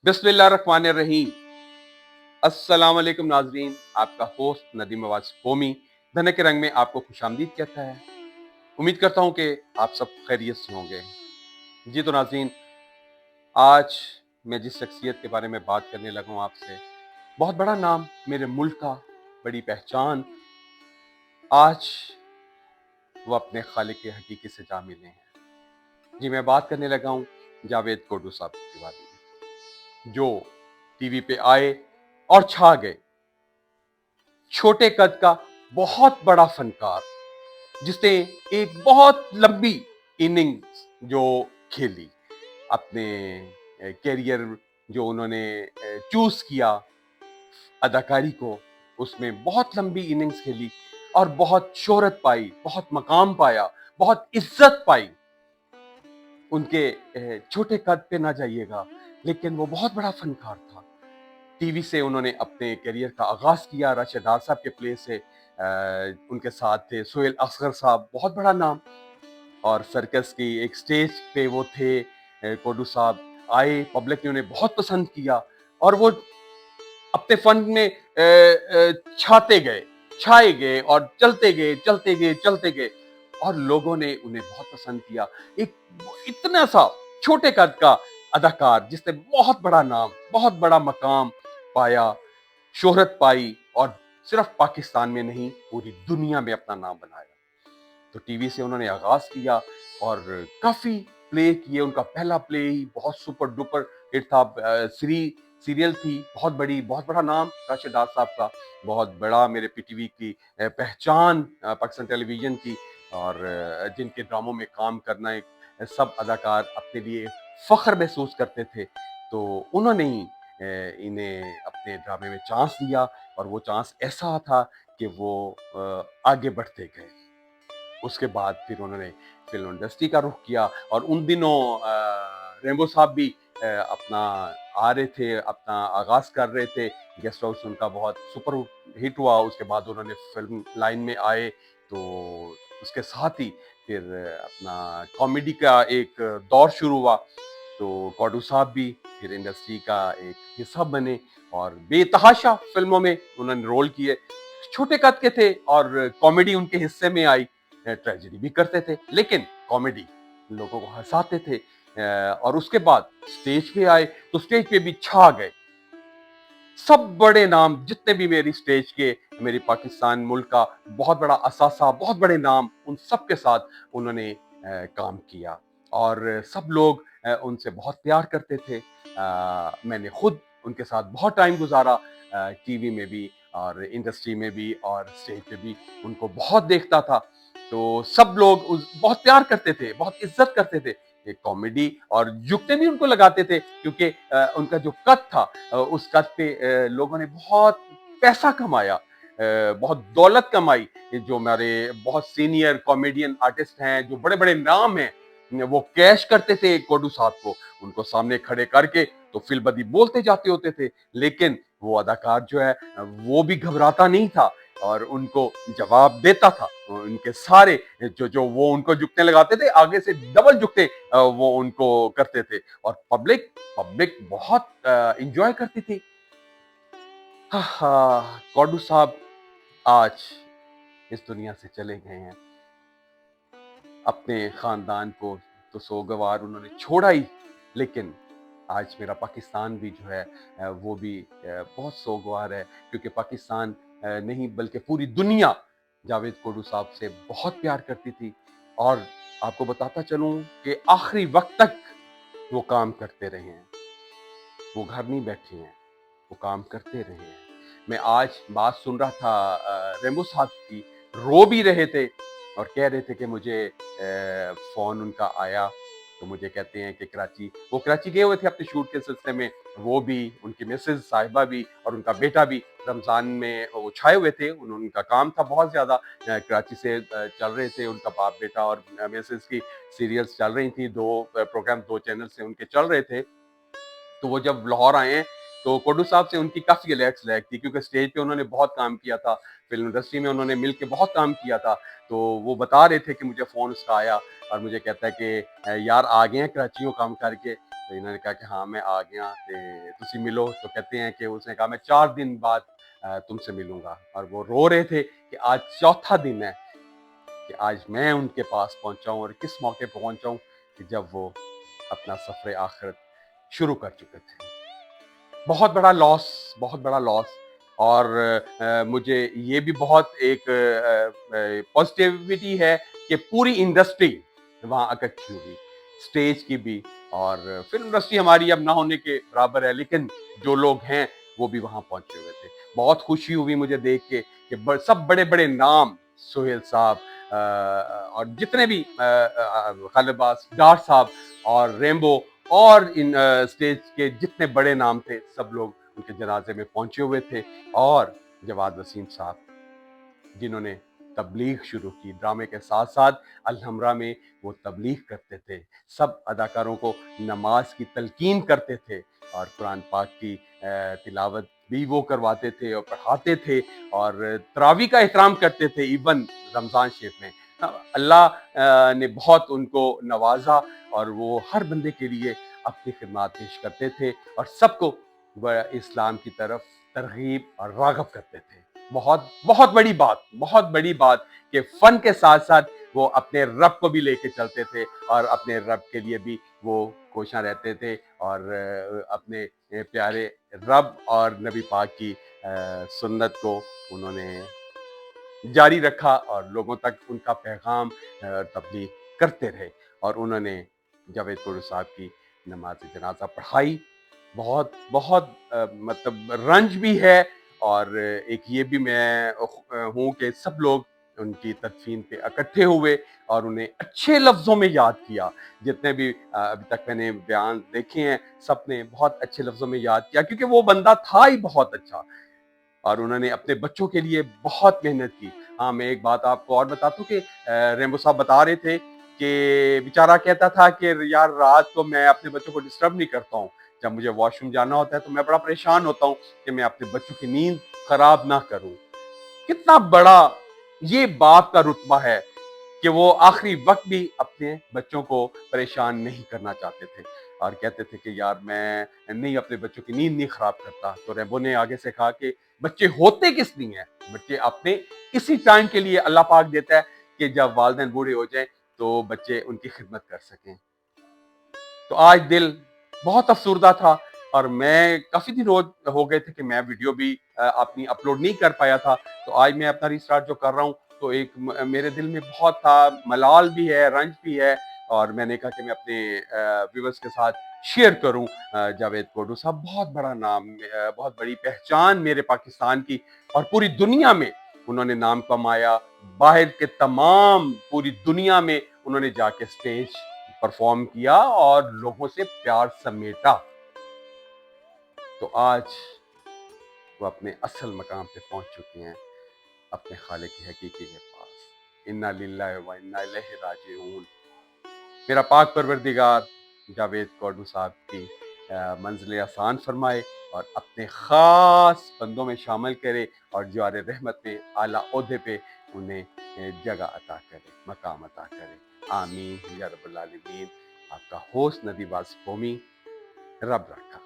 बिस्मिल्लाहिर्रहमानिर्रहीम। अस्सलाम वालेकुम नाजरीन, आपका होस्ट नदीम आवाज कोमी धन के रंग में आपको खुशामदीद कहता है। उम्मीद करता हूँ कि आप सब खैरियत से होंगे। जी तो नाजरीन, आज मैं जिस शख्सियत के बारे में बात करने लगा हूँ आपसे, बहुत बड़ा नाम मेरे मुल्क का, बड़ी पहचान, आज वो अपने खालिक के हकीकी से जा मिले हैं। जी मैं बात करने लगा हूँ जावेद कोडू साहब के बारे में, जो टीवी पे आए और छा गए। छोटे कद का बहुत बड़ा फनकार, जिसने एक बहुत लंबी इनिंग्स जो खेली, अपने कैरियर जो उन्होंने चूज किया अदाकारी को, उसमें बहुत लंबी इनिंग्स खेली और बहुत शोहरत पाई, बहुत मकाम पाया, बहुत इज्जत पाई। उनके छोटे कद पे ना जाइएगा, लेकिन वो बहुत बड़ा फनकार था। टीवी से उन्होंने अपने करियर का आगाज किया राशिद डार साहब के प्ले से। उनके साथ थे सोहेल असगर साहब, बहुत बड़ा नाम। और सर्कस की एक स्टेज पे वो थे, कोडू साहब आए, पब्लिक ने उन्हें बहुत पसंद किया और वो अपने फन में छाए गए और चलते गए और लोगों ने उन्हें बहुत पसंद किया। एक इतना सा छोटे कद का अदाकार जिसने बहुत बड़ा नाम, बहुत बड़ा मकाम पाया, शोहरत पाई और सिर्फ पाकिस्तान में नहीं पूरी दुनिया में अपना नाम बनाया। तो टीवी से उन्होंने आगाज किया और काफी प्ले किए। उनका पहला प्ले ही बहुत सुपर डुपर हिट था। सीरियल थी बहुत बड़ी, बहुत बड़ा नाम राशिद डार साहब का, बहुत बड़ा मेरे पीटीवी की पहचान पाकिस्तान टेलीविजन की। और जिनके ड्रामों में काम करना एक सब अदाकार अपने लिए फख्र महसूस करते थे, तो उन्होंने ही इन्हें अपने ड्रामे में चांस दिया और वो चांस ऐसा था कि वो आगे बढ़ते गए। उसके बाद फिर उन्होंने फिल्म इंडस्ट्री का रुख किया और उन दिनों रेम्बो साहब भी अपना आ रहे थे, अपना आगाज कर रहे थे। गेस्ट हाउस उनका बहुत सुपर हिट हुआ। उसके बाद उन्होंने फिल्म लाइन में आए, तो उसके साथ ही फिर अपना कॉमेडी का एक दौर शुरू हुआ। तो कोडू साहब भी फिर इंडस्ट्री का एक हिस्सा बने और बेतहाशा फिल्मों में उन्होंने रोल किए। छोटे कद के थे और कॉमेडी उनके हिस्से में आई। ट्रेजेडी भी करते थे, लेकिन कॉमेडी लोगों को हंसाते थे। और उसके बाद स्टेज पे आए तो स्टेज पे भी छा गए। सब बड़े नाम जितने भी मेरी स्टेज के, मेरी पाकिस्तान मुल्क का बहुत बड़ा असासा, बहुत बड़े नाम, उन सब के साथ उन्होंने काम किया और सब लोग उनसे बहुत प्यार करते थे। मैंने खुद उनके साथ बहुत टाइम गुजारा, टीवी में भी और इंडस्ट्री में भी और स्टेज पे भी उनको बहुत देखता था। तो सब लोग बहुत प्यार करते थे, बहुत इज्जत करते थे। एक कॉमेडी और जुगते भी उनको लगाते थे, क्योंकि उनका जो कद था, उस कद पे लोगों ने बहुत पैसा कमाया, बहुत दौलत कमाई। जो हमारे बहुत सीनियर कॉमेडियन आर्टिस्ट हैं, जो बड़े बड़े नाम हैं, वो कैश करते थे कोडू साहब को, उनको सामने खड़े करके तो फिलबदी बोलते जाते होते थे। लेकिन वो अदाकार जो है वो भी घबराता नहीं था और उनको जवाब देता था। उनके सारे जो जो वो उनको झुकने लगाते थे, आगे से डबल झुकते वो उनको करते थे और पब्लिक पब्लिक बहुत इंजॉय करती थी। कौडू साहब आज इस दुनिया से चले गए हैं। अपने खानदान को तो सोगवार उन्होंने छोड़ा ही, लेकिन आज मेरा पाकिस्तान भी जो है वो भी बहुत सोगवार है, क्योंकि पाकिस्तान नहीं बल्कि पूरी दुनिया जावेद कोडू साहब से बहुत प्यार करती थी। और आपको बताता चलूं कि आखिरी वक्त तक वो काम करते रहे हैं, वो घर नहीं बैठे हैं, वो काम करते रहे हैं। मैं आज बात सुन रहा था रेम्बो साहब की, रो भी रहे थे और कह रहे थे कि मुझे फोन उनका आया, तो मुझे कहते हैं कि वो कराची गए हुए थे अपने शूट के सिलसिले में। वो भी, उनकी मिसेज साहिबा भी और उनका बेटा भी रमजान में वो छाए हुए थे। उनका काम था बहुत ज्यादा, कराची से चल रहे थे उनका बाप बेटा और मिसेज की सीरियल्स चल रही थी, दो प्रोग्राम दो चैनल से उनके चल रहे थे। तो वो जब लाहौर आए हैं, तो कोडू साहब से उनकी काफी रिलैक्स लैक थी, क्योंकि स्टेज पे उन्होंने बहुत काम किया था, फिल्म इंडस्ट्री में उन्होंने मिलके बहुत काम किया था। तो वो बता रहे थे कि मुझे फोन उसका आया और मुझे कहता है कि यार आ गए हैं कराची काम करके, تو انہوں نے کہا کہ ہاں میں آ گیا تے تسی ملو. تو کہتے ہیں کہ اس نے کہا میں 4 دن بعد تم سے ملوں گا. اور وہ رو رہے تھے کہ آج چوتھا دن ہے کہ آج میں ان کے پاس پہنچا ہوں. اور کس موقع پہ پہنچا ہوں کہ جب وہ اپنا سفر آخرت شروع کر چکے تھے. بہت بڑا لاس، بہت بڑا لاس. اور مجھے یہ بھی بہت ایک پازیٹیوٹی ہے کہ پوری انڈسٹری وہاں اکٹھی ہوئی، اسٹیج کی بھی. اور فلم انڈسٹری ہماری اب نہ ہونے کے برابر ہے، لیکن جو لوگ ہیں وہ بھی وہاں پہنچے ہوئے تھے. بہت خوشی ہوئی مجھے دیکھ کے کہ سب بڑے بڑے نام، سہیل صاحب اور جتنے بھی خالد عباس ڈار صاحب اور ریمبو اور ان اسٹیج کے جتنے بڑے نام تھے سب لوگ ان کے جنازے میں پہنچے ہوئے تھے. اور جواد وسیم صاحب جنہوں نے تبلیغ شروع کی ڈرامے کے ساتھ ساتھ الحمرا میں، وہ تبلیغ کرتے تھے، سب اداکاروں کو نماز کی تلقین کرتے تھے اور قرآن پاک کی تلاوت بھی وہ کرواتے تھے اور پڑھاتے تھے اور تراویح کا احترام کرتے تھے ایون رمضان شریف میں. اللہ نے بہت ان کو نوازا اور وہ ہر بندے کے لیے اپنی خدمات پیش کرتے تھے اور سب کو اسلام کی طرف ترغیب اور راغب کرتے تھے. بہت بہت بڑی بات، بہت بڑی بات کہ فن کے ساتھ ساتھ وہ اپنے رب کو بھی لے کے چلتے تھے اور اپنے رب کے لیے بھی وہ کوشاں رہتے تھے اور اپنے پیارے رب اور نبی پاک کی سنت کو انہوں نے جاری رکھا اور لوگوں تک ان کا پیغام تبلیغ کرتے رہے. اور انہوں نے جاوید کوڑو صاحب کی نماز جنازہ پڑھائی. بہت بہت مطلب رنج بھی ہے اور ایک یہ بھی میں ہوں کہ سب لوگ ان کی تدفین پہ اکٹھے ہوئے اور انہیں اچھے لفظوں میں یاد کیا. جتنے بھی ابھی تک میں نے بیان دیکھے ہیں سب نے بہت اچھے لفظوں میں یاد کیا کیونکہ وہ بندہ تھا ہی بہت اچھا اور انہوں نے اپنے بچوں کے لیے بہت محنت کی. ہاں میں ایک بات آپ کو اور بتاتا ہوں کہ ریمبو صاحب بتا رہے تھے کہ بیچارہ کہتا تھا کہ یار رات کو میں اپنے بچوں کو ڈسٹرب نہیں کرتا ہوں، جب مجھے واش روم جانا ہوتا ہے تو میں بڑا پریشان ہوتا ہوں کہ میں اپنے بچوں کی نیند خراب نہ کروں. کتنا بڑا یہ باپ کا رتبہ ہے کہ وہ آخری وقت بھی اپنے بچوں کو پریشان نہیں کرنا چاہتے تھے اور کہتے تھے کہ یار میں نہیں اپنے بچوں کی نیند نہیں خراب کرتا. تو ریمبو نے آگے سے کہا کہ بچے ہوتے کس لیے ہیں؟ بچے اپنے اسی ٹائم کے لیے اللہ پاک دیتا ہے کہ جب والدین بوڑھے ہو جائیں تو بچے ان کی خدمت کر سکیں. تو آج دل بہت افسردہ تھا اور میں کافی دن ہو گئے تھے کہ میں ویڈیو بھی اپنی اپلوڈ نہیں کر پایا تھا. تو آج میں اپنا ریسٹارٹ جو کر رہا ہوں تو ایک میرے دل میں بہت تھا، ملال بھی ہے، رنج بھی ہے اور میں نے کہا کہ میں اپنے ویورز کے ساتھ شیئر کروں. جاوید کوڑو صاحب بہت بڑا نام، بہت بڑی پہچان میرے پاکستان کی اور پوری دنیا میں انہوں نے نام کمایا. باہر کے تمام پوری دنیا میں انہوں نے جا کے سٹیج پرفارم کیا اور لوگوں سے پیار سمیٹا. تو آج وہ اپنے اصل مقام پہ پہنچ چکے ہیں، اپنے خالق حقیقی کے پاس. انا للہ و انا الیہ راجعون. میرا پاک پروردگار جاوید کوڑو صاحب کی منزل آسان فرمائے اور اپنے خاص بندوں میں شامل کرے اور جوار رحمت میں اعلیٰ عہدے پہ انہیں جگہ عطا کرے، مقام عطا کرے. آمین یا رب العالمین. آپ کا ہوسٹ ندی باز قومی. رب رکھا.